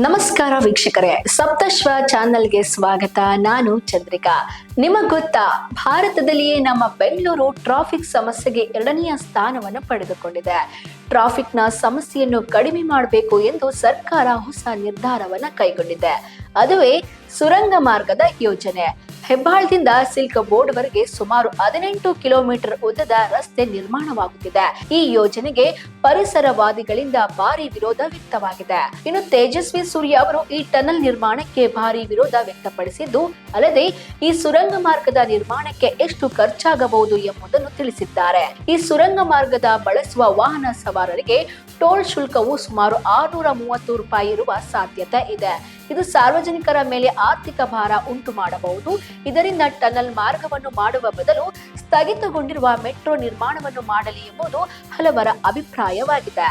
ನಮಸ್ಕಾರ ವೀಕ್ಷಕರೇ, ಸಪ್ತಶ್ವ ಚಾನೆಲ್ಗೆ ಸ್ವಾಗತ. ನಾನು ಚಂದ್ರಿಕಾ. ನಿಮಗ್ ಗೊತ್ತಾ, ಭಾರತದಲ್ಲಿಯೇ ನಮ್ಮ ಬೆಂಗಳೂರು ಟ್ರಾಫಿಕ್ ಸಮಸ್ಯೆಗೆ 2ನೇ ಸ್ಥಾನವನ್ನು ಪಡೆದುಕೊಂಡಿದೆ. ಟ್ರಾಫಿಕ್ನ ಸಮಸ್ಯೆಯನ್ನು ಕಡಿಮೆ ಮಾಡಬೇಕು ಎಂದು ಸರ್ಕಾರ ಹೊಸ ನಿರ್ಧಾರವನ್ನ ಕೈಗೊಂಡಿದೆ. ಅದುವೇ ಸುರಂಗ ಮಾರ್ಗದ ಯೋಜನೆ. ಹೆಬ್ಬಾಳದಿಂದ ಸಿಲ್ಕ್ ಬೋರ್ಡ್ ವರೆಗೆ ಸುಮಾರು 18 ಕಿಲೋಮೀಟರ್ ಉದ್ದದ ರಸ್ತೆ ನಿರ್ಮಾಣವಾಗುತ್ತಿದೆ. ಈ ಯೋಜನೆಗೆ ಪರಿಸರವಾದಿಗಳಿಂದ ಭಾರಿ ವಿರೋಧ ವ್ಯಕ್ತವಾಗಿದೆ. ಇನ್ನು ತೇಜಸ್ವಿ ಸೂರ್ಯ ಅವರು ಈ ಟನಲ್ ನಿರ್ಮಾಣಕ್ಕೆ ಭಾರಿ ವಿರೋಧ ವ್ಯಕ್ತಪಡಿಸಿದ್ದು ಅಲ್ಲದೆ ಈ ಸುರಂಗ ಮಾರ್ಗದ ನಿರ್ಮಾಣಕ್ಕೆ ಎಷ್ಟು ಖರ್ಚಾಗಬಹುದು ಎಂಬುದನ್ನು ತಿಳಿಸಿದ್ದಾರೆ. ಈ ಸುರಂಗ ಮಾರ್ಗದ ಬಳಸುವ ವಾಹನ ಸವಾರರಿಗೆ ಟೋಲ್ ಶುಲ್ಕವು ಸುಮಾರು 630 ರೂಪಾಯಿ ಇರುವ ಸಾಧ್ಯತೆ ಇದೆ. ಇದು ಸಾರ್ವಜನಿಕರ ಮೇಲೆ ಆರ್ಥಿಕ ಭಾರ ಉಂಟು ಮಾಡಬಹುದು. ಇದರಿಂದ ಟನಲ್ ಮಾರ್ಗವನ್ನು ಮಾಡುವ ಬದಲು ಸ್ಥಗಿತಗೊಂಡಿರುವ ಮೆಟ್ರೋ ನಿರ್ಮಾಣವನ್ನು ಮಾಡಲಿ ಎಂಬುದು ಹಲವರ ಅಭಿಪ್ರಾಯವಾಗಿದೆ.